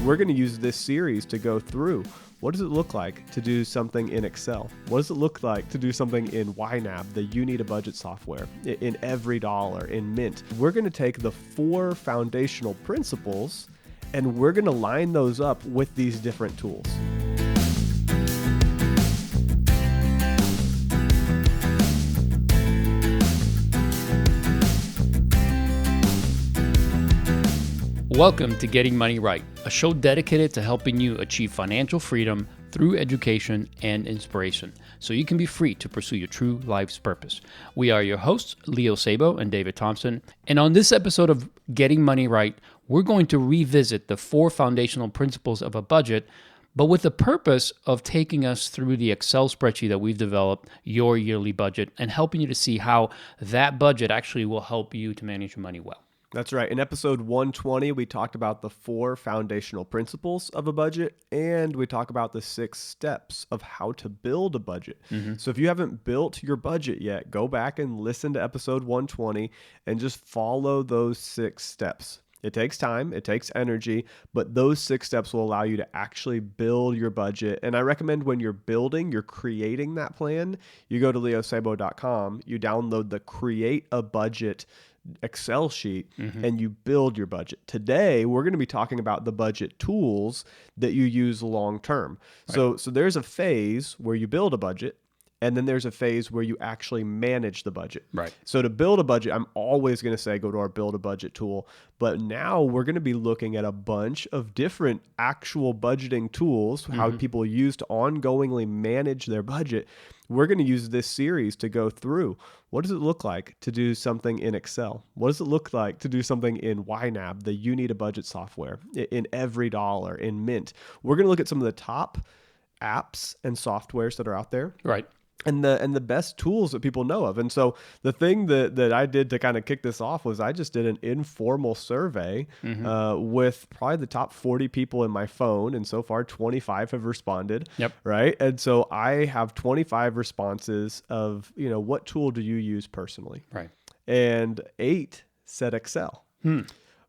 We're going to use this series to go through what does it look like to do something in Excel? What does it look like to do something in YNAB, the You Need a Budget software, in Every Dollar, in Mint? We're going to take the 4 foundational principles and we're going to line those up with these different tools. Welcome to Getting Money Right, a show dedicated to helping you achieve financial freedom through education and inspiration, so you can be free to pursue your true life's purpose. We are your hosts, Leo Sabo and David Thompson, and on this episode of Getting Money Right, we're going to revisit the 4 foundational principles of a budget, but with the purpose of taking us through the Excel spreadsheet that we've developed, your yearly budget, and helping you to see how that budget actually will help you to manage your money well. That's right. In episode 120, we talked about the 4 foundational principles of a budget, and we talk about the 6 steps of how to build a budget. So if you haven't built your budget yet, go back and listen to episode 120 and just follow those 6 steps. It takes time, it takes energy, but those 6 steps will allow you to actually build your budget. And I recommend when you're creating that plan, you go to leosabo.com, you download the Create a Budget Excel sheet and you build your budget. Today, we're going to be talking about the budget tools that you use long term. Right. So there's a phase where you build a budget, and then there's a phase where you actually manage the budget. Right. So to build a budget, I'm always going to say go to our Build a Budget tool. But now we're going to be looking at a bunch of different actual budgeting tools, how people use to ongoingly manage their budget. We're going to use this series to go through what does it look like to do something in Excel? What does it look like to do something in YNAB, the You Need a Budget software, in Every Dollar, in Mint? We're going to look at some of the top apps and softwares that are out there. Right. And the best tools that people know of. And so the thing that I did to kind of kick this off was I just did an informal survey with probably the top 40 people in my phone. And so far, 25 have responded. Yep. Right. And so I have 25 responses of, what tool do you use personally? Right. And 8 said Excel.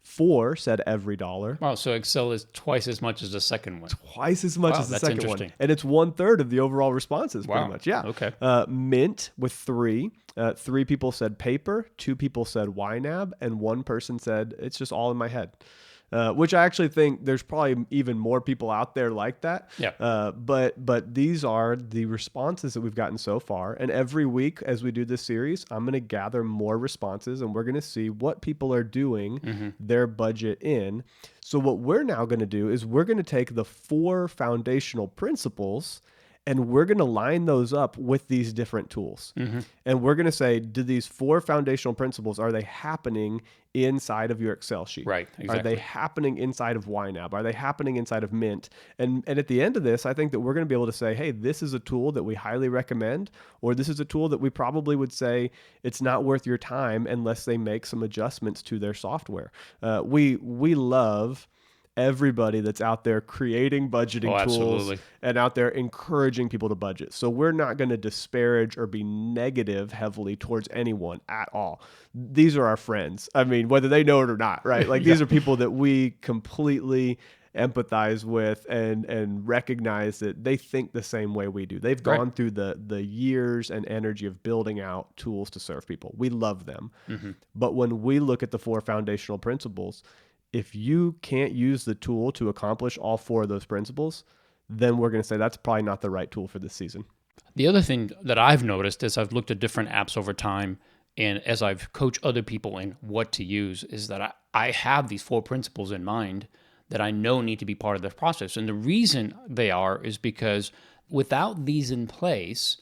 4 said Every Dollar. Wow, so Excel is twice as much as the second one. Twice as much as the second one. And it's 1/3 of the overall responses, pretty much. Yeah. Okay. Mint with 3. 3 people said paper, 2 people said YNAB, and 1 person said it's just all in my head. Which I actually think there's probably even more people out there like that. Yeah. But these are the responses that we've gotten so far. And every week as we do this series, I'm going to gather more responses and we're going to see what people are doing their budget in. So what we're now going to do is we're going to take the 4 foundational principles and we're going to line those up with these different tools. And we're going to say, do these 4 foundational principles, are they happening inside of your Excel sheet? Right, exactly. Are they happening inside of YNAB? Are they happening inside of Mint? And at the end of this, I think that we're going to be able to say, hey, this is a tool that we highly recommend, or this is a tool that we probably would say it's not worth your time unless they make some adjustments to their software. We love everybody that's out there creating budgeting tools and out there encouraging people to budget. So we're not going to disparage or be negative heavily towards anyone at all. These are our friends. I mean, whether they know it or not, right? Like these are people that we completely empathize with and recognize that they think the same way we do. They've gone through the years and energy of building out tools to serve people. We love them. But when we look at the 4 foundational principles, if you can't use the tool to accomplish all 4 of those principles, then we're going to say that's probably not the right tool for this season. The other thing that I've noticed as I've looked at different apps over time and as I've coached other people in what to use is that I have these 4 principles in mind that I know need to be part of the process. And the reason they are is because without these in place,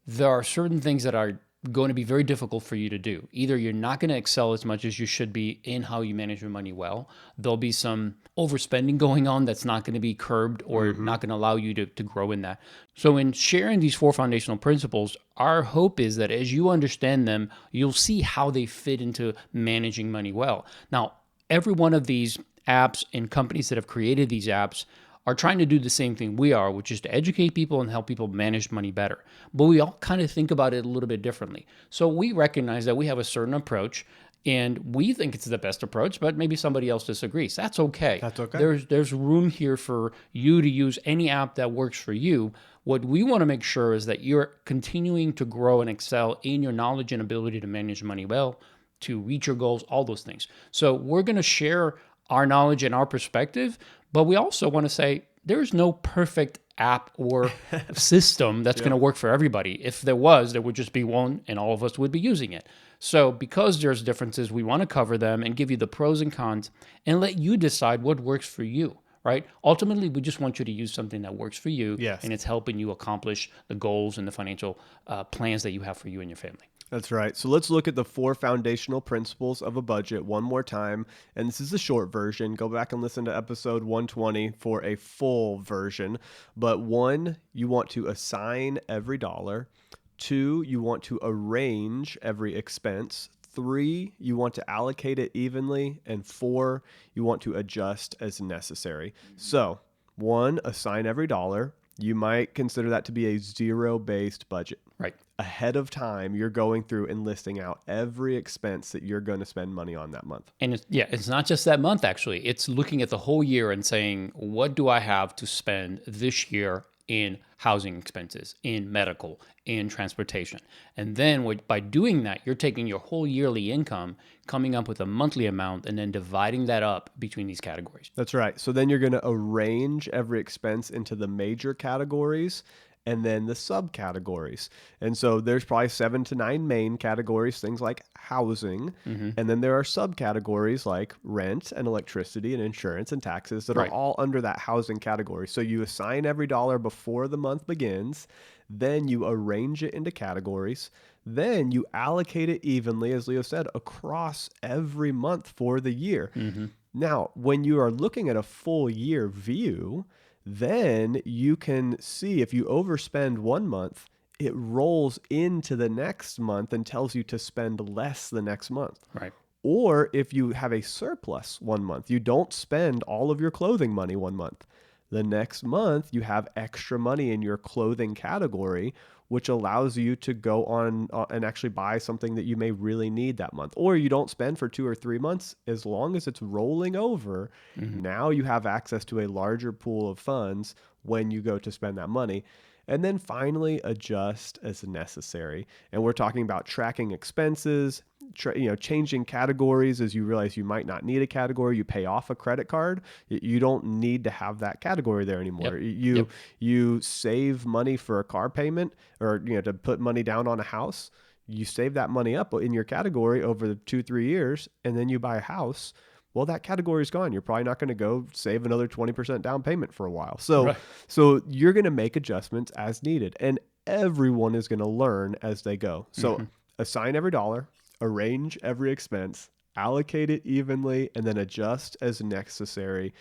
there are certain things that are going to be very difficult for you to do. Either you're not going to excel as much as you should be in how you manage your money well. There'll be some overspending going on that's not going to be curbed or not going to allow you to grow in that. So in sharing these 4 foundational principles, our hope is that as you understand them, you'll see how they fit into managing money well. Now, every one of these apps and companies that have created these apps are trying to do the same thing we are, which is to educate people and help people manage money better. But we all kind of think about it a little bit differently. So we recognize that we have a certain approach, And we think it's the best approach, but maybe somebody else disagrees. That's okay. That's okay. There's room here for you to use any app that works for you. What we want to make sure is that you're continuing to grow and excel in your knowledge and ability to manage money well, to reach your goals, all those things. So we're going to share our knowledge and our perspective, but we also want to say there's no perfect app or system that's going to work for everybody. If there was, there would just be one and all of us would be using it. So because there's differences, we want to cover them and give you the pros and cons and let you decide what works for you, right? Ultimately, we just want you to use something that works for you, and it's helping you accomplish the goals and the financial plans that you have for you and your family. That's right. So let's look at the 4 foundational principles of a budget one more time. And this is a short version. Go back and listen to episode 120 for a full version. But 1, you want to assign every dollar. 2, you want to arrange every expense. 3, you want to allocate it evenly. And 4, you want to adjust as necessary. So 1, assign every dollar. You might consider that to be a zero-based budget. Right. Ahead of time, you're going through and listing out every expense that you're going to spend money on that month. And it's not just that month, actually. It's looking at the whole year and saying, what do I have to spend this year in housing expenses, in medical, in transportation? And then by doing that, you're taking your whole yearly income, coming up with a monthly amount, and then dividing that up between these categories. That's right. So then you're going to arrange every expense into the major categories and then the subcategories. And so there's probably 7 to 9 main categories, things like housing. And then there are subcategories like rent and electricity and insurance and taxes that are all under that housing category. So you assign every dollar before the month begins. Then you arrange it into categories. Then you allocate it evenly, as Leo said, across every month for the year. Now, when you are looking at a full year view, then you can see if you overspend one month, it rolls into the next month and tells you to spend less the next month. Right. Or if you have a surplus one month, you don't spend all of your clothing money one month. The next month, you have extra money in your clothing category, which allows you to go on and actually buy something that you may really need that month. Or you don't spend for 2 or 3 months. As long as it's rolling over, now you have access to a larger pool of funds when you go to spend that money. And then finally, adjust as necessary. And we're talking about tracking expenses, changing categories as you realize you might not need a category. You pay off a credit card. You don't need to have that category there anymore. You save money for a car payment or to put money down on a house. You save that money up in your category over the 2-3 years, and then you buy a house. Well, that category is gone. You're probably not going to go save another 20% down payment for a while. So you're going to make adjustments as needed, and everyone is going to learn as they go. So assign every dollar, arrange every expense, allocate it evenly, and then adjust as necessary.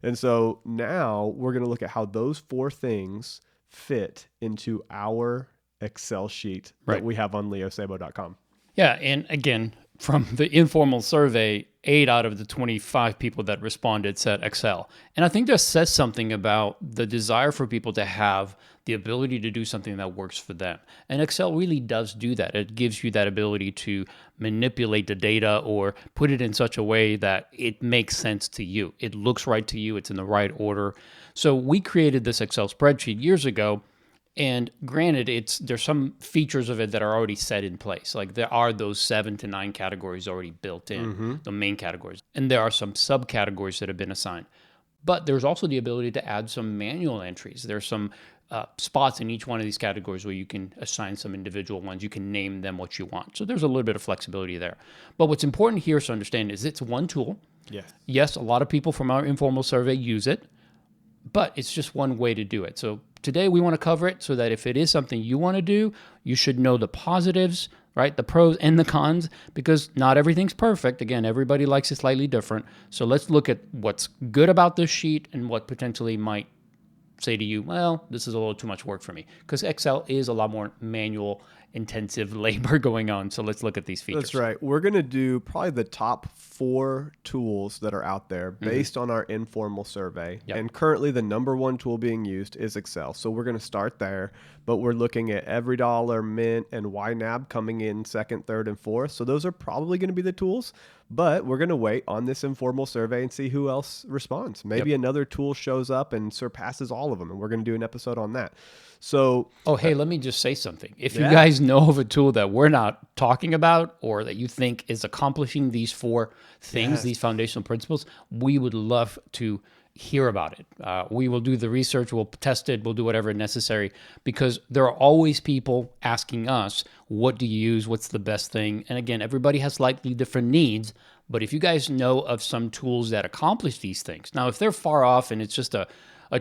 And so now we're going to look at how those 4 things fit into our Excel sheet that we have on leosabo.com. Yeah, and again, from the informal survey, 8 out of the 25 people that responded said Excel. And I think that says something about the desire for people to have the ability to do something that works for them. And Excel really does do that. It gives you that ability to manipulate the data or put it in such a way that it makes sense to you. It looks right to you. It's in the right order. So we created this Excel spreadsheet years ago. And granted, there's some features of it that are already set in place. Like there are those 7 to 9 categories already built in, the main categories. And there are some subcategories that have been assigned. But there's also the ability to add some manual entries. There's some spots in each one of these categories where you can assign some individual ones. You can name them what you want. So there's a little bit of flexibility there. But what's important here to understand is it's one tool. Yes, a lot of people from our informal survey use it. But it's just one way to do it. So today we want to cover it so that if it is something you want to do, you should know the positives, right? The pros and the cons, because not everything's perfect. Again, everybody likes it slightly different. So let's look at what's good about this sheet and what potentially might say to you, well, this is a little too much work for me, because Excel is a lot more manual intensive labor going on. So let's look at these features. That's right. We're going to do probably the top 4 tools that are out there based on our informal survey. Yep. And currently the number 1 tool being used is Excel. So we're going to start there, but we're looking at EveryDollar, Mint, and YNAB coming in second, third, and fourth. So those are probably going to be the tools, but we're going to wait on this informal survey and see who else responds. Maybe another tool shows up and surpasses all of them, and we're going to do an episode on that. So, hey, let me just say something. If you guys know of a tool that we're not talking about, or that you think is accomplishing these 4 things, these foundational principles, we would love to hear about it. We will do the research, we'll test it, we'll do whatever necessary, because there are always people asking us, what do you use? What's the best thing? And again, everybody has slightly different needs, but if you guys know of some tools that accomplish these things, now if they're far off and it's just a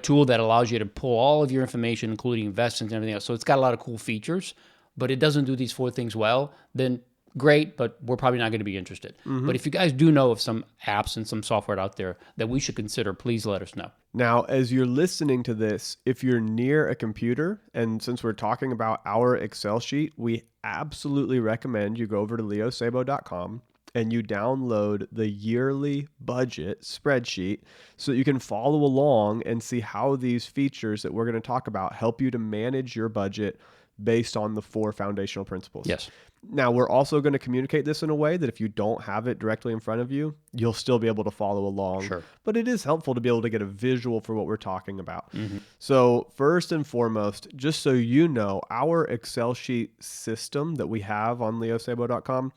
tool that allows you to pull all of your information, including investments and everything else, so it's got a lot of cool features, but it doesn't do these 4 things well, then great, but we're probably not going to be interested. But if you guys do know of some apps and some software out there that we should consider, please let us know. Now, as you're listening to this, if you're near a computer, and since we're talking about our Excel sheet, we absolutely recommend you go over to leosabo.com and you download the yearly budget spreadsheet so that you can follow along and see how these features that we're going to talk about help you to manage your budget based on the 4 foundational principles. Yes. Now, we're also going to communicate this in a way that if you don't have it directly in front of you, you'll still be able to follow along. Sure. But it is helpful to be able to get a visual for what we're talking about. So first and foremost, just so you know, our Excel sheet system that we have on leosabo.com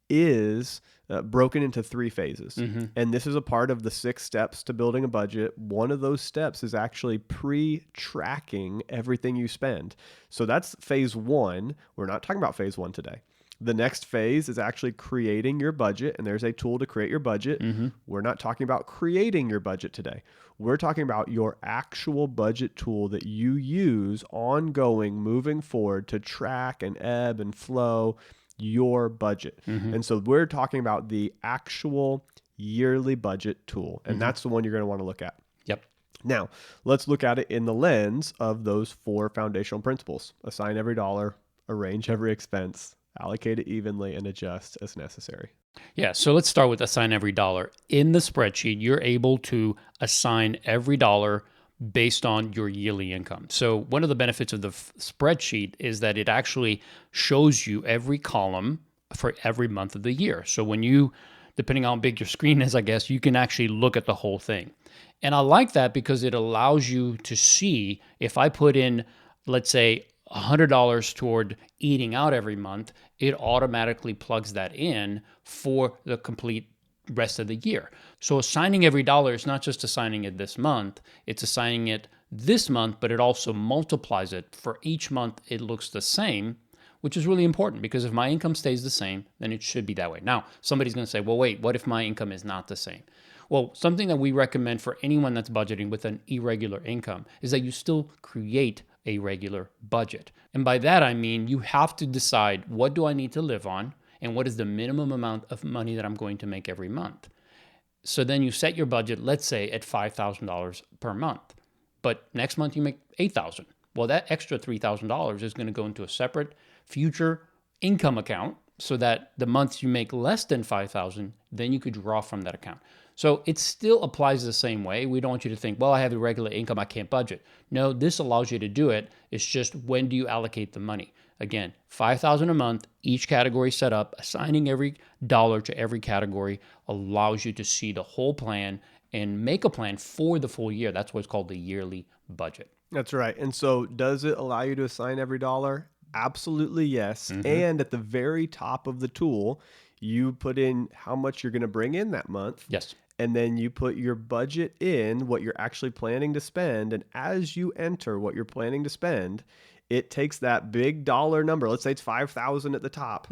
is broken into 3 phases. And this is a part of the 6 steps to building a budget. One of those steps is actually pre-tracking everything you spend. So that's phase 1. We're not talking about phase 1 today. The next phase is actually creating your budget, and there's a tool to create your budget. We're not talking about creating your budget today. We're talking about your actual budget tool that you use ongoing, moving forward to track and ebb and flow your budget. And so we're talking about the actual yearly budget tool, and that's the one you're going to want to look at. Yep. Now, let's look at it in the lens of those 4 foundational principles. Assign every dollar, arrange every expense, allocate it evenly, and adjust as necessary. Yeah, so let's start with assign every dollar. In the spreadsheet, you're able to assign every dollar based on your yearly income. So one of the benefits of the spreadsheet is that it actually shows you every column for every month of the year. So when you, depending on how big your screen is, I guess, you can actually look at the whole thing. And I like that because it allows you to see if I put in, let's say, $100 toward eating out every month, it automatically plugs that in for the complete rest of the year. So assigning every dollar is not just assigning it this month, it's assigning it this month, but it also multiplies it. For each month, it looks the same, which is really important because if my income stays the same, then it should be that way. Now, somebody's going to say, well, wait, what if my income is not the same? Well, something that we recommend for anyone that's budgeting with an irregular income is that you still create a regular budget. And by that, I mean, you have to decide, what do I need to live on? And what is the minimum amount of money that I'm going to make every month? So then you set your budget, let's say at $5,000 per month, but next month you make $8,000. Well, that extra $3,000 is going to go into a separate future income account so that the months you make less than $5,000, then you could draw from that account. So it still applies the same way. We don't want you to think, well, I have a regular income, I can't budget. No, this allows you to do it. It's just, when do you allocate the money? Again, $5,000 a month, each category set up, assigning every dollar to every category allows you to see the whole plan and make a plan for the full year. That's what's called the yearly budget. That's right. And so does it allow you to assign every dollar? Absolutely, yes. And at the very top of the tool, you put in how much you're going to bring in that month. Yes. And then you put your budget in, what you're actually planning to spend. And as you enter what you're planning to spend, it takes that big dollar number. Let's say it's 5,000 at the top.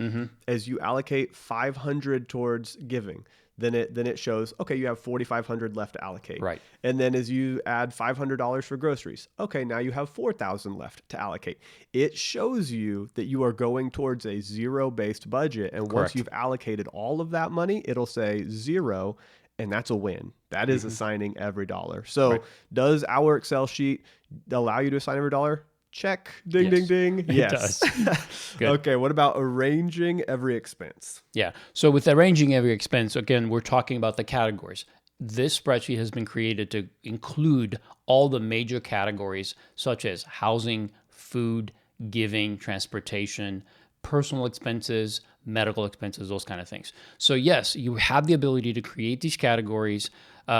As you allocate 500 towards giving, then it shows, okay, you have 4,500 left to allocate. Right. And then as you add $500 for groceries, okay, now you have 4,000 left to allocate. It shows you that you are going towards a zero-based budget. And once you've allocated all of that money, it'll say 0. and that's a win. That is assigning every dollar. So does our Excel sheet allow you to assign every dollar? Check. Ding, ding, ding. Yes. It does. Okay. What about arranging every expense? Yeah. So with arranging every expense, again, we're talking about the categories. This spreadsheet has been created to include all the major categories such as housing, food, giving, transportation, personal expenses, medical expenses, those kind of things. So yes, you have the ability to create these categories.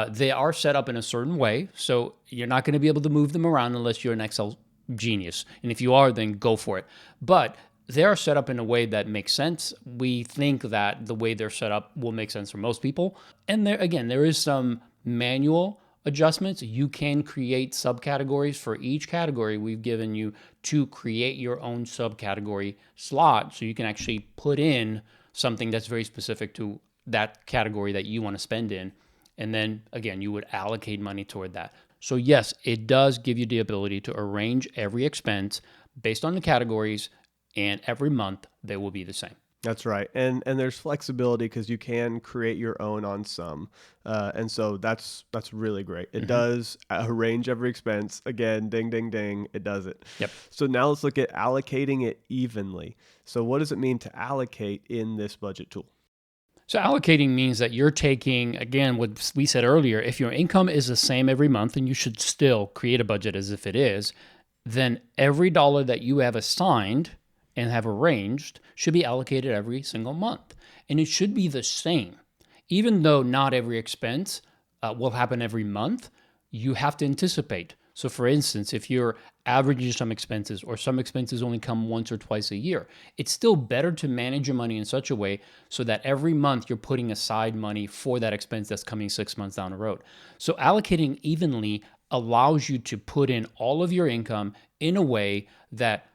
They are set up in a certain way, so you're not going to be able to move them around unless you're an Excel genius. And if you are, then go for it. But they are set up in a way that makes sense. We think that the way they're set up will make sense for most people. And there is some manual adjustments. You can create subcategories for each category. We've given you to create your own subcategory slot so you can actually put in something that's very specific to that category that you want to spend in. And then again, you would allocate money toward that. So yes, it does give you the ability to arrange every expense based on the categories, and every month they will be the same. That's right. And there's flexibility because you can create your own on some. And so that's really great. It does arrange every expense. Again, ding, ding, ding. It does it. Yep. So now let's look at allocating it evenly. So what does it mean to allocate in this budget tool? So allocating means that you're taking, again, what we said earlier, if your income is the same every month, and you should still create a budget as if it is, then every dollar that you have assigned and have arranged should be allocated every single month. And it should be the same. Even though not every expense will happen every month, you have to anticipate. So for instance, if you're averaging some expenses or some expenses only come once or twice a year, it's still better to manage your money in such a way so that every month you're putting aside money for that expense that's coming 6 months down the road. So allocating evenly allows you to put in all of your income in a way that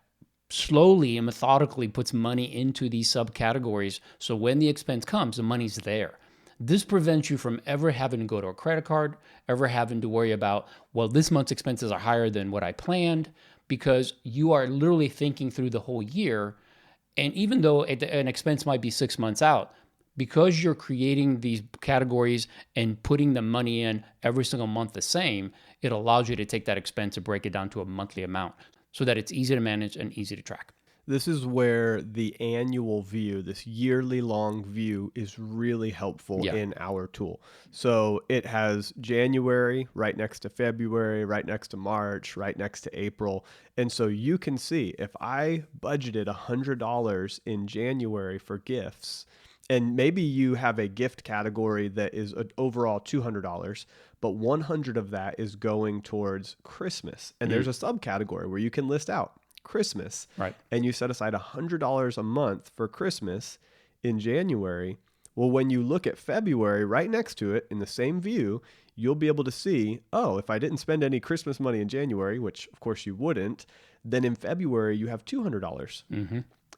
slowly and methodically puts money into these subcategories. So when the expense comes, the money's there. This prevents you from ever having to go to a credit card, ever having to worry about, well, this month's expenses are higher than what I planned, because you are literally thinking through the whole year. And even though an expense might be 6 months out, because you're creating these categories and putting the money in every single month the same, it allows you to take that expense and break it down to a monthly amount so that it's easy to manage and easy to track. This is where the annual view, this yearly long view, is really helpful in our tool. So it has January right next to February, right next to March, right next to April. And so you can see if I budgeted $100 in January for gifts, and maybe you have a gift category that is overall $200, but 100 of that is going towards Christmas. And there's a subcategory where you can list out Christmas, right? And you set aside $100 a month for Christmas in January. Well, when you look at February right next to it in the same view, you'll be able to see, oh, if I didn't spend any Christmas money in January, which of course you wouldn't, then in February you have $200.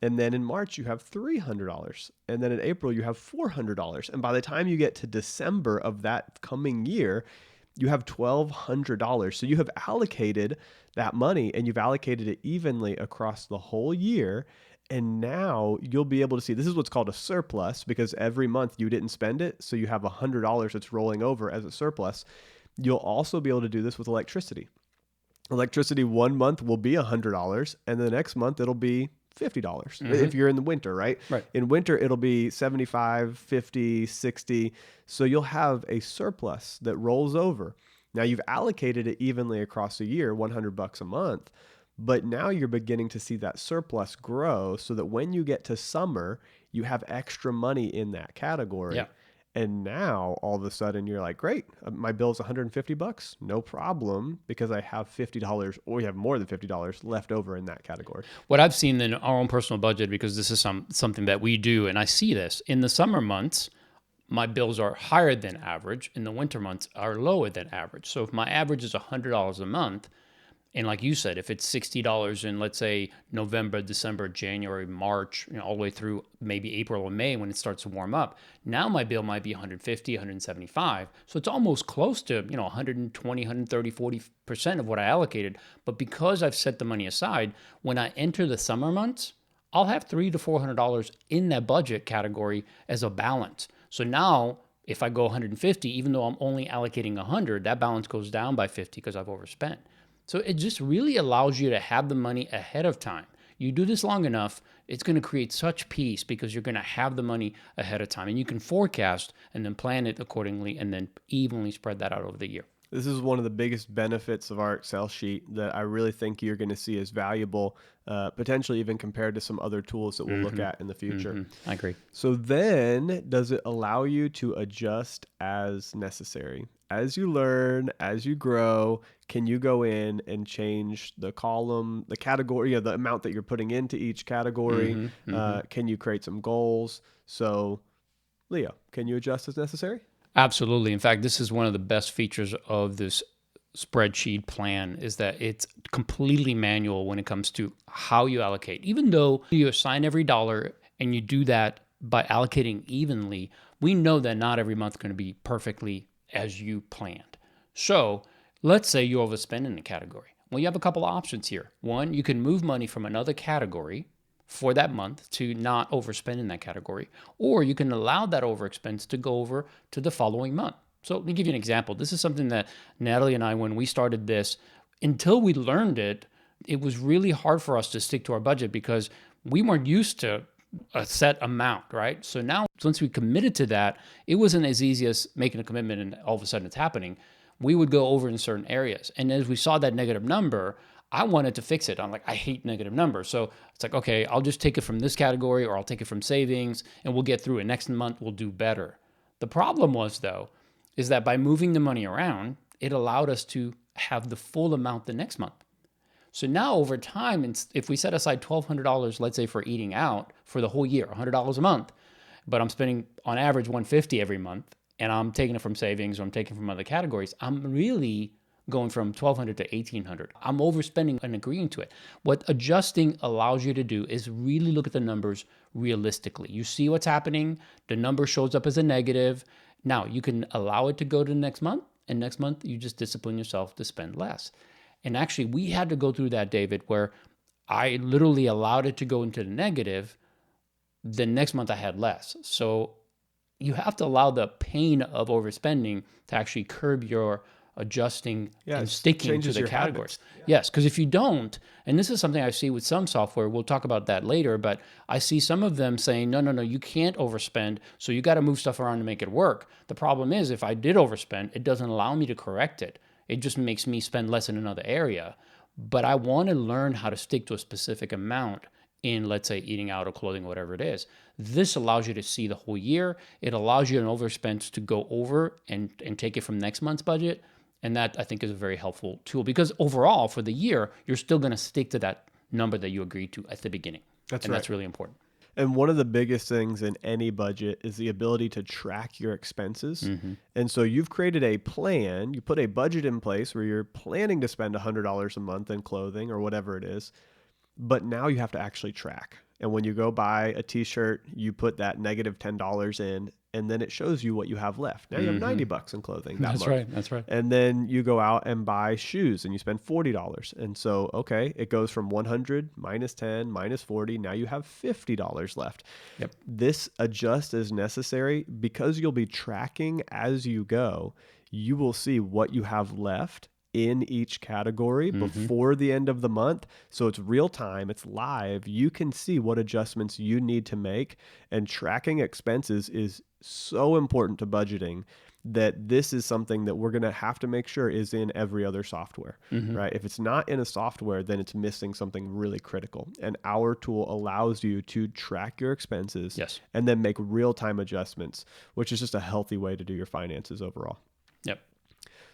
And then in March you have $300. And then in April you have $400. And by the time you get to December of that coming year, you have $1,200. So you have allocated that money, and you've allocated it evenly across the whole year. And now you'll be able to see, this is what's called a surplus, because every month you didn't spend it. So you have $100 that's rolling over as a surplus. You'll also be able to do this with electricity. Electricity 1 month will be $100, and the next month it'll be $50 if you're in the winter, right? In winter, it'll be $75, $50, $60. So you'll have a surplus that rolls over. Now you've allocated it evenly across a year, $100 a month, but now you're beginning to see that surplus grow so that when you get to summer, you have extra money in that category. And now all of a sudden you're like, great, my bill's $150, no problem, because I have $50 or you have more than $50 left over in that category. What I've seen in our own personal budget, because this is something that we do, and I see this in the summer months, my bills are higher than average. In the winter months are lower than average. So if my average is $100 a month, and like you said, if it's $60 in, let's say, November, December, January, March, all the way through maybe April or May when it starts to warm up, now my bill might be $150, $175. So it's almost close to, 120, 130, 40% of what I allocated. But because I've set the money aside, when I enter the summer months, I'll have $300 to $400 in that budget category as a balance. So now If I go 150, even though I'm only allocating 100, that balance goes down by 50 because I've overspent. So it just really allows you to have the money ahead of time. You do this long enough, it's going to create such peace because you're going to have the money ahead of time, and you can forecast and then plan it accordingly and then evenly spread that out over the year. This is one of the biggest benefits of our Excel sheet that I really think you're going to see as valuable, potentially even compared to some other tools that we'll look at in the future. I agree. So then, does it allow you to adjust as necessary? As you learn, as you grow, can you go in and change the column, the category, the amount that you're putting into each category? Can you create some goals? So, Leo, can you adjust as necessary? Absolutely. In fact, this is one of the best features of this spreadsheet plan is that it's completely manual when it comes to how you allocate. Even though you assign every dollar and you do that by allocating evenly, we know that not every month is going to be perfectly as you planned. So let's say you overspend in a category. Well, you have a couple of options here. One, you can move money from another category for that month to not overspend in that category, or you can allow that overexpense to go over to the following month. So let me give you an example. This is something that Natalie and I, when we started this, until we learned it, it was really hard for us to stick to our budget because we weren't used to a set amount, right? So now, once we committed to that, it wasn't as easy as making a commitment and all of a sudden it's happening. We would go over in certain areas. And as we saw that negative number, I wanted to fix it. I'm like, I hate negative numbers. So it's like, okay, I'll just take it from this category or I'll take it from savings and we'll get through it. Next month, we'll do better. The problem was, though, is that by moving the money around, it allowed us to have the full amount the next month. So now over time, if we set aside $1,200, let's say for eating out for the whole year, $100 a month, but I'm spending on average $150 every month and I'm taking it from savings or I'm taking it from other categories, I'm really going from $1,200 to $1,800. I'm overspending and agreeing to it. What adjusting allows you to do is really look at the numbers realistically. You see what's happening, the number shows up as a negative. Now you can allow it to go to the next month, and next month you just discipline yourself to spend less. And actually we had to go through that, David, where I literally allowed it to go into the negative. The next month I had less. So you have to allow the pain of overspending to actually curb your adjusting and sticking to the categories. Yeah. Yes, because if you don't, and this is something I see with some software, we'll talk about that later, but I see some of them saying, no, you can't overspend, so you got to move stuff around to make it work. The problem is if I did overspend, it doesn't allow me to correct it. It just makes me spend less in another area. But I want to learn how to stick to a specific amount in, let's say, eating out or clothing, whatever it is. This allows you to see the whole year. It allows you an overspend to go over and take it from next month's budget. And that, I think, is a very helpful tool because overall, for the year, you're still going to stick to that number that you agreed to at the beginning. That's really important. And one of the biggest things in any budget is the ability to track your expenses. And so you've created a plan, you put a budget in place where you're planning to spend $100 a month in clothing or whatever it is, but now you have to actually track. And when you go buy a t-shirt, you put that negative $10 in, and then it shows you what you have left. Now you have $90 in clothing that month. That's right. And then you go out and buy shoes and you spend $40. And so, okay, it goes from 100 minus 10 minus 40. Now you have $50 left. Yep. This adjust as necessary because you'll be tracking as you go. You will see what you have left in each category before the end of the month. So it's real time, it's live. You can see what adjustments you need to make, and tracking expenses is so important to budgeting that this is something that we're going to have to make sure is in every other software, right? If it's not in a software, then it's missing something really critical. And our tool allows you to track your expenses and then make real-time adjustments, which is just a healthy way to do your finances overall. Yep.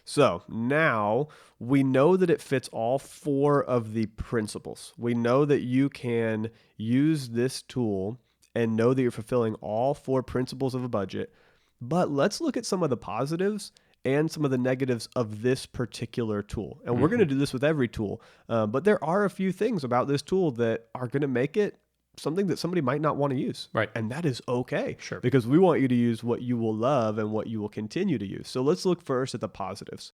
So now we know that it fits all four of the principles. We know that you can use this tool and know that you're fulfilling all four principles of a budget. But let's look at some of the positives and some of the negatives of this particular tool. And we're going to do this with every tool. But there are a few things about this tool that are going to make it something that somebody might not want to use. Right. And that is okay. Sure. Because we want you to use what you will love and what you will continue to use. So let's look first at the positives.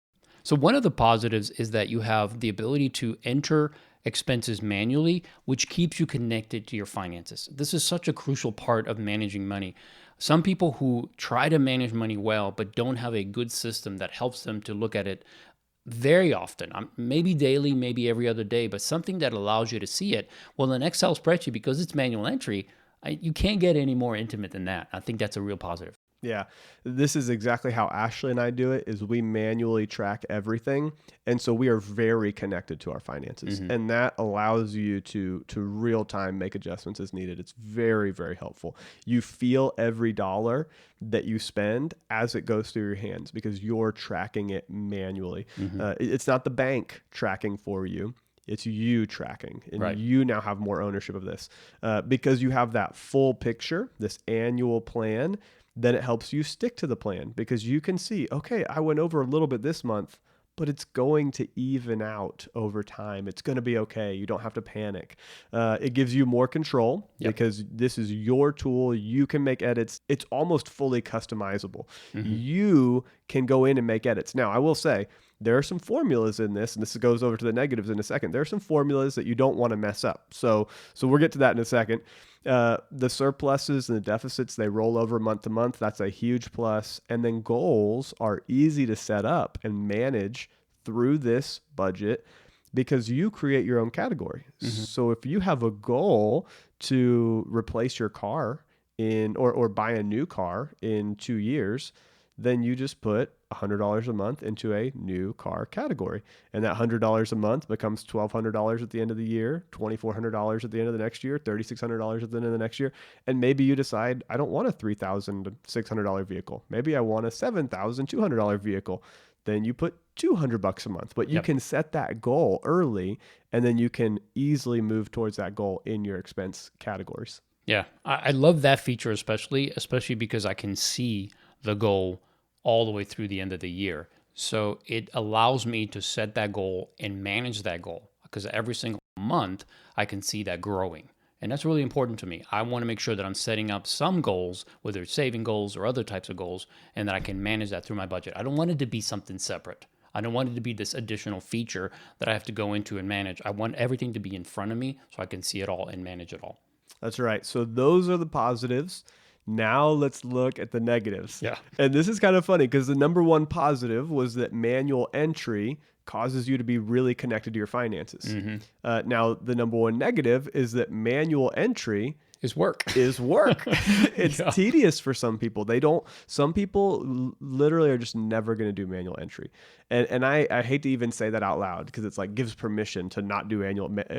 So one of the positives is that you have the ability to enter expenses manually, which keeps you connected to your finances. This is such a crucial part of managing money. Some people who try to manage money well, but don't have a good system that helps them to look at it very often, maybe daily, maybe every other day, but something that allows you to see it. Well, an Excel spreadsheet, because it's manual entry, you can't get any more intimate than that. I think that's a real positive. Yeah, this is exactly how Ashley and I do it. Is we manually track everything, and so we are very connected to our finances, and that allows you to real time make adjustments as needed. It's very, very helpful. You feel every dollar that you spend as it goes through your hands because you're tracking it manually. It's not the bank tracking for you. It's you tracking, and you now have more ownership of this because you have that full picture, this annual plan. Then it helps you stick to the plan because you can see, okay, I went over a little bit this month, but it's going to even out over time. It's going to be okay. You don't have to panic. It gives you more control because this is your tool. You can make edits. It's almost fully customizable. You can go in and make edits. Now, I will say, there are some formulas in this, and this goes over to the negatives in a second. There are some formulas that you don't want to mess up. So we'll get to that in a second. The surpluses and the deficits, they roll over month to month. That's a huge plus. And then goals are easy to set up and manage through this budget because you create your own category. So if you have a goal to replace your car or buy a new car in 2 years, then you just put $100 a month into a new car category. And that $100 a month becomes $1,200 at the end of the year, $2,400 at the end of the next year, $3,600 at the end of the next year. And maybe you decide, I don't want a $3,600 vehicle. Maybe I want a $7,200 vehicle. Then you put $200 a month, but you can set that goal early and then you can easily move towards that goal in your expense categories. Yeah, I love that feature, especially because I can see the goal all the way through the end of the year. So it allows me to set that goal and manage that goal because every single month I can see that growing. And that's really important to me. I want to make sure that I'm setting up some goals, whether it's saving goals or other types of goals, and that I can manage that through my budget. I don't want it to be something separate. I don't want it to be this additional feature that I have to go into and manage. I want everything to be in front of me so I can see it all and manage it all. That's right. So those are the positives. Now let's look at the negatives. Yeah. And this is kind of funny because the number one positive was that manual entry causes you to be really connected to your finances. Now, the number one negative is that manual entry is work. It's tedious for some people. Some people literally are just never going to do manual entry. And I hate to even say that out loud because it's like gives permission to not do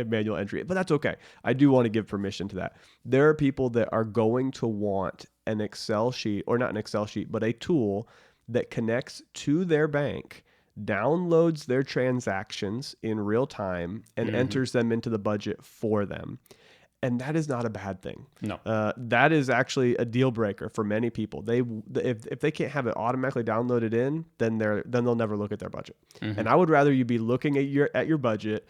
manual entry, but that's okay. I do want to give permission to that. There are people that are going to want an Excel sheet, or not an Excel sheet, but a tool that connects to their bank, downloads their transactions in real time, and enters them into the budget for them. And that is not a bad thing. No. That is actually a deal breaker for many people. If they can't have it automatically downloaded in, then they'll never look at their budget. And I would rather you be looking at your budget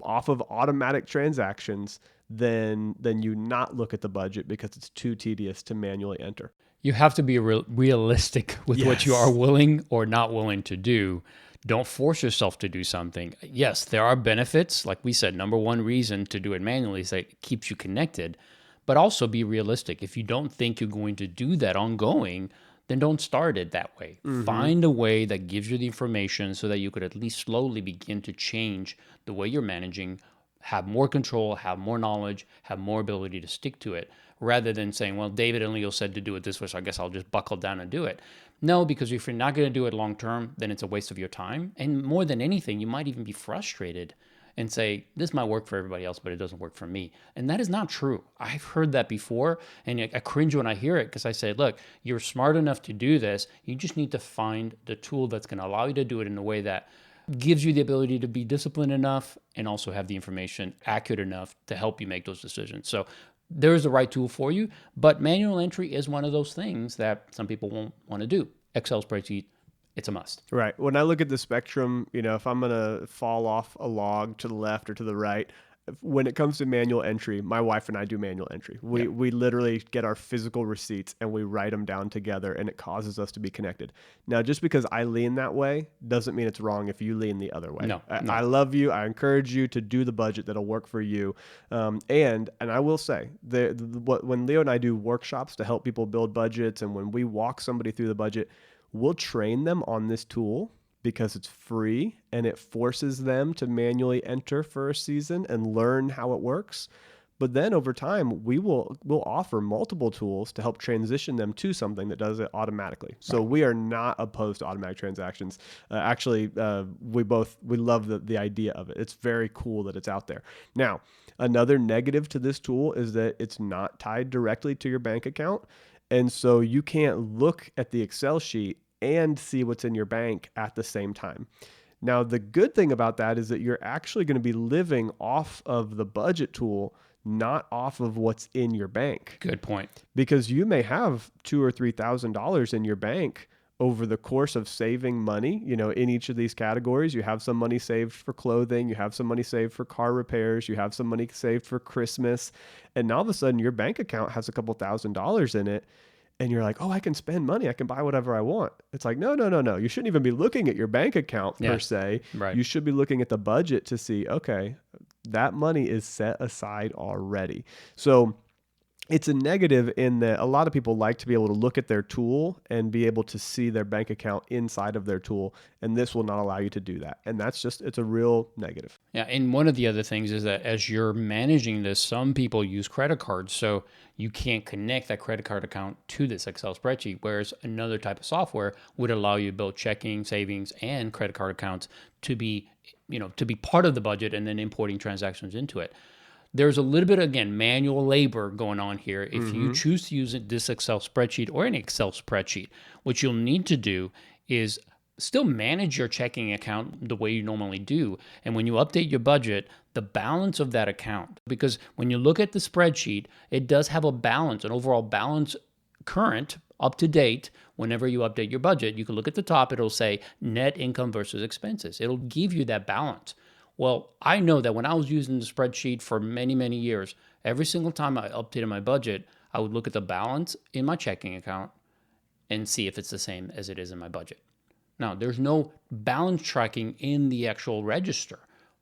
off of automatic transactions than you not look at the budget because it's too tedious to manually enter. You have to be realistic with what you are willing or not willing to do. Don't force yourself to do something. Yes, there are benefits. Like we said, number one reason to do it manually is that it keeps you connected, but also be realistic. If you don't think you're going to do that ongoing, then don't start it that way. Find a way that gives you the information so that you could at least slowly begin to change the way you're managing, have more control, have more knowledge, have more ability to stick to it, rather than saying, well, David and Leo said to do it this way, so I guess I'll just buckle down and do it. No, because if you're not going to do it long term, then it's a waste of your time. And more than anything, you might even be frustrated and say, this might work for everybody else, but it doesn't work for me. And that is not true. I've heard that before, and I cringe when I hear it because I say, look, you're smart enough to do this. You just need to find the tool that's going to allow you to do it in a way that gives you the ability to be disciplined enough and also have the information accurate enough to help you make those decisions. So there is the right tool for you, but manual entry is one of those things that some people won't want to do. Excel spreadsheet, it's a must. Right. When I look at the spectrum, if I'm going to fall off a log to the left or to the right, when it comes to manual entry, my wife and I do manual entry. We literally get our physical receipts and we write them down together, and it causes us to be connected. Now, just because I lean that way doesn't mean it's wrong if you lean the other way. No. I love you. I encourage you to do the budget that'll work for you. And I will say, when Leo and I do workshops to help people build budgets, and when we walk somebody through the budget, we'll train them on this tool because it's free and it forces them to manually enter for a season and learn how it works. But then over time, we'll offer multiple tools to help transition them to something that does it automatically. So we are not opposed to automatic transactions. Actually, we love the idea of it. It's very cool that it's out there. Now, another negative to this tool is that it's not tied directly to your bank account. And so you can't look at the Excel sheet and see what's in your bank at the same time. Now, the good thing about that is that you're actually going to be living off of the budget tool, not off of what's in your bank. Good point. Because you may have $2,000 or $3,000 in your bank over the course of saving money, in each of these categories. You have some money saved for clothing, you have some money saved for car repairs, you have some money saved for Christmas, and now all of a sudden your bank account has a couple $1,000s in it. And you're like, oh, I can spend money. I can buy whatever I want. It's like, no. You shouldn't even be looking at your bank account per se. Right. You should be looking at the budget to see, okay, that money is set aside already. So it's a negative in that a lot of people like to be able to look at their tool and be able to see their bank account inside of their tool. And this will not allow you to do that. And it's a real negative. Yeah. And one of the other things is that as you're managing this, some people use credit cards. So you can't connect that credit card account to this Excel spreadsheet, whereas another type of software would allow you to build checking, savings, and credit card accounts to be part of the budget and then importing transactions into it. There's a little bit, again, manual labor going on here. If you choose to use this Excel spreadsheet or an Excel spreadsheet, what you'll need to do is still manage your checking account the way you normally do. And when you update your budget, the balance of that account, because when you look at the spreadsheet, it does have a balance, an overall balance current, up to date. Whenever you update your budget, you can look at the top, it'll say net income versus expenses. It'll give you that balance. Well, I know that when I was using the spreadsheet for many, many years, every single time I updated my budget, I would look at the balance in my checking account and see if it's the same as it is in my budget. Now, there's no balance tracking in the actual register,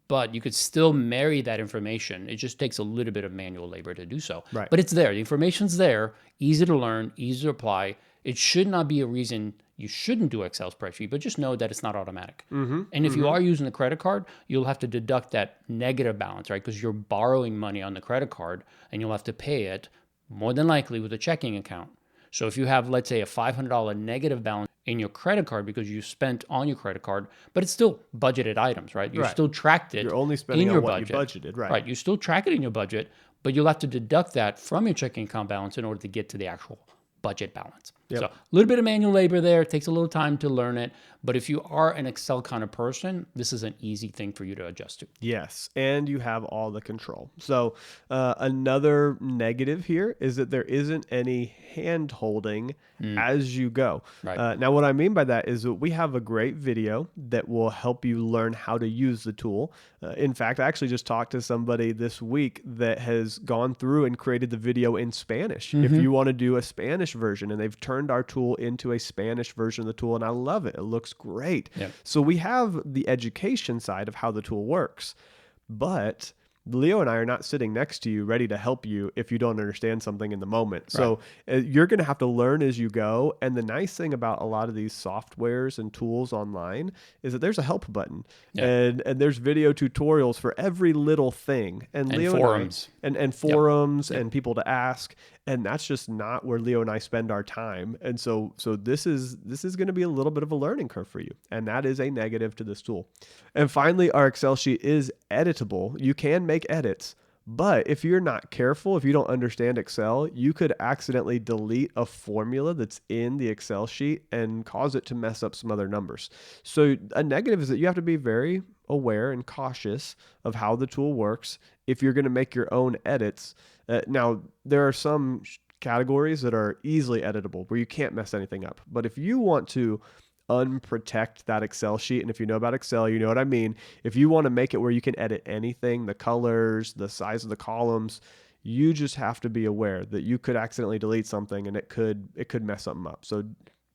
but you could still marry that information. It just takes a little bit of manual labor to do so. Right. But it's there. The information's there, easy to learn, easy to apply. It should not be a reason you shouldn't do Excel spreadsheet, but just know that it's not automatic. And if you are using the credit card, you'll have to deduct that negative balance, right? Because you're borrowing money on the credit card and you'll have to pay it more than likely with a checking account. So if you have, let's say, a $500 negative balance in your credit card because you spent on your credit card, but it's still budgeted items, right? You still tracked it. You're only spending in your on what budget. you budgeted, right? Right. You still track it in your budget, but you'll have to deduct that from your checking account balance in order to get to the actual budget balance. Yep. So a little bit of manual labor there. It takes a little time to learn it. But if you are an Excel kind of person, this is an easy thing for you to adjust to. Yes, and you have all the control. So another negative here is that there isn't any hand holding as you go. Right. Now, what I mean by that is that we have a great video that will help you learn how to use the tool. In fact, I actually just talked to somebody this week that has gone through and created the video in Spanish. If you want to do a Spanish version, and they've turned our tool into a Spanish version of the tool, and I love it. It looks great. Yep. So we have the education side of how the tool works, but Leo and I are not sitting next to you ready to help you if you don't understand something in the moment. So you're going to have to learn as you go. And the nice thing about a lot of these softwares and tools online is that there's a help button and there's video tutorials for every little thing. And Leo forums. And forums and people to ask. And that's just not where Leo and I spend our time. And so this is going to be a little bit of a learning curve for you. And that is a negative to this tool. And finally, our Excel sheet is editable. You can make edits, but if you're not careful, if you don't understand Excel, you could accidentally delete a formula that's in the Excel sheet and cause it to mess up some other numbers. So a negative is that you have to be very aware and cautious of how the tool works if you're going to make your own edits. Now, there are some categories that are easily editable where you can't mess anything up. But if you want to unprotect that Excel sheet. And if you know about Excel, you know what I mean. If you want to make it where you can edit anything, the colors, the size of the columns, you just have to be aware that you could accidentally delete something and it could mess something up. So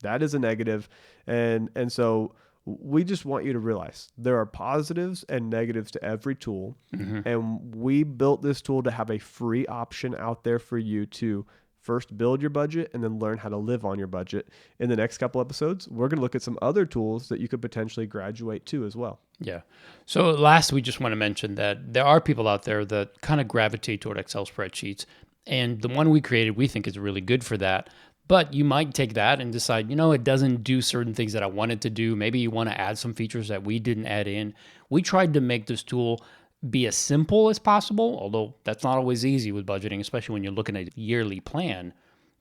that is a negative. And so we just want you to realize there are positives and negatives to every tool. And we built this tool to have a free option out there for you to first build your budget and then learn how to live on your budget. In the next couple episodes, we're going to look at some other tools that you could potentially graduate to as well. Yeah. So last, we just want to mention that there are people out there that kind of gravitate toward Excel spreadsheets. And the one we created, we think is really good for that. But you might take that and decide, it doesn't do certain things that I wanted to do. Maybe you want to add some features that we didn't add in. We tried to make this tool be as simple as possible, although that's not always easy with budgeting, especially when you're looking at a yearly plan.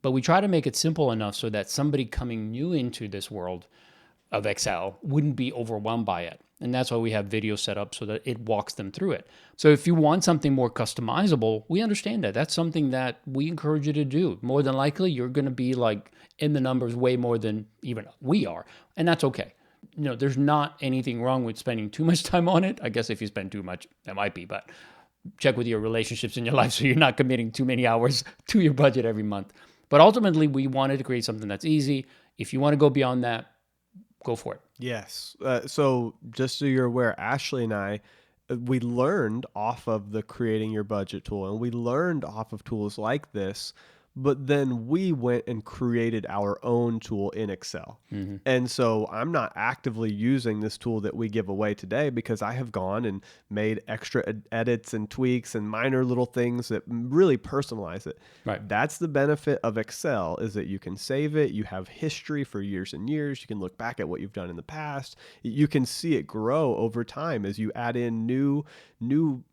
But we try to make it simple enough so that somebody coming new into this world of Excel wouldn't be overwhelmed by it. And that's why we have videos set up so that it walks them through it. So if you want something more customizable, we understand that. That's something that we encourage you to do. More than likely, you're going to be like in the numbers way more than even we are. And that's okay. There's not anything wrong with spending too much time on it. I guess if you spend too much, that might be, but check with your relationships in your life so you're not committing too many hours to your budget every month. But ultimately, we wanted to create something that's easy. If you want to go beyond that, go for it. Yes. So just so you're aware, Ashley and I, we learned off of the Creating Your Budget tool, and we learned off of tools like this, but then we went and created our own tool in Excel. And so I'm not actively using this tool that we give away today because I have gone and made extra edits and tweaks and minor little things that really personalize it. Right. That's the benefit of Excel, is that you can save it. You have history for years and years. You can look back at what you've done in the past. You can see it grow over time as you add in new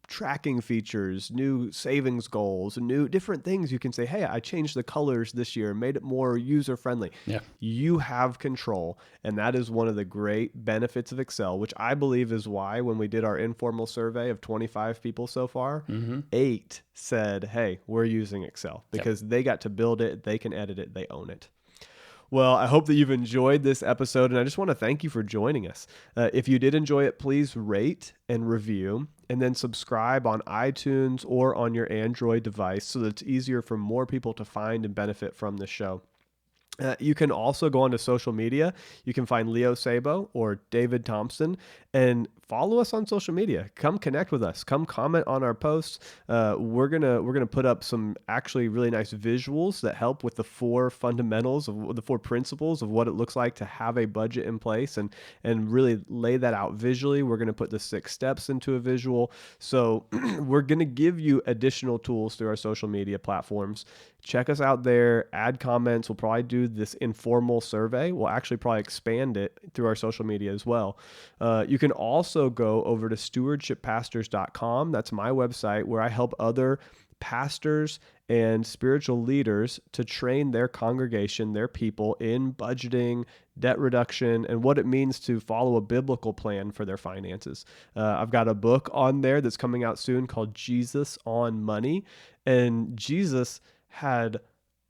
tracking features, new savings goals, and new different things. You can say, hey, I changed the colors this year, made it more user-friendly. Yeah. You have control, and that is one of the great benefits of Excel, which I believe is why when we did our informal survey of 25 people so far, 8 said, hey, we're using Excel because they got to build it, they can edit it, they own it. Well, I hope that you've enjoyed this episode, and I just want to thank you for joining us. If you did enjoy it, please rate and review, and then subscribe on iTunes or on your Android device so that it's easier for more people to find and benefit from the show. You can also go onto social media. You can find Leo Sabo or David Thompson and follow us on social media. Come connect with us. Come comment on our posts. We're gonna put up some actually really nice visuals that help with the 4 fundamentals of the 4 principles of what it looks like to have a budget in place and really lay that out visually. We're gonna put the 6 steps into a visual. So we're gonna give you additional tools through our social media platforms. Check us out there. Add comments. We'll probably do this informal survey. We'll actually probably expand it through our social media as well. You can also go over to stewardshippastors.com. That's my website where I help other pastors and spiritual leaders to train their congregation, their people in budgeting, debt reduction, and what it means to follow a biblical plan for their finances. I've got a book on there that's coming out soon called Jesus on Money. And Jesus had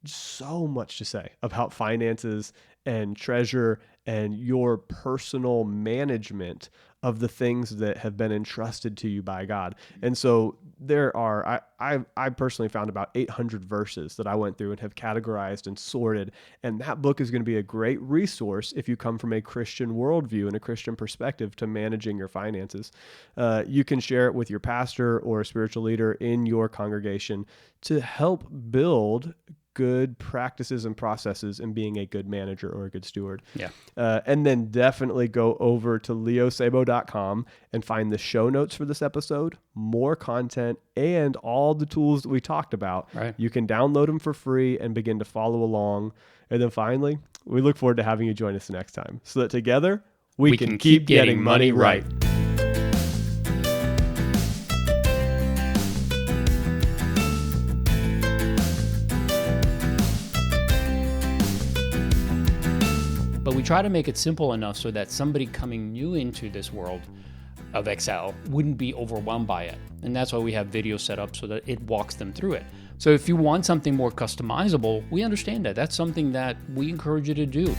so much to say about finances and treasure and your personal management of the things that have been entrusted to you by God. And so there are, I personally found about 800 verses that I went through and have categorized and sorted. And that book is going to be a great resource if you come from a Christian worldview and a Christian perspective to managing your finances. You can share it with your pastor or a spiritual leader in your congregation to help build good practices and processes in being a good manager or a good steward. Yeah. And then definitely go over to leosabo.com and find the show notes for this episode, more content, and all the tools that we talked about. Right. You can download them for free and begin to follow along. And then finally, we look forward to having you join us next time so that together we can keep getting money right. But we try to make it simple enough so that somebody coming new into this world of Excel wouldn't be overwhelmed by it. And that's why we have videos set up so that it walks them through it. So if you want something more customizable, we understand that. That's something that we encourage you to do.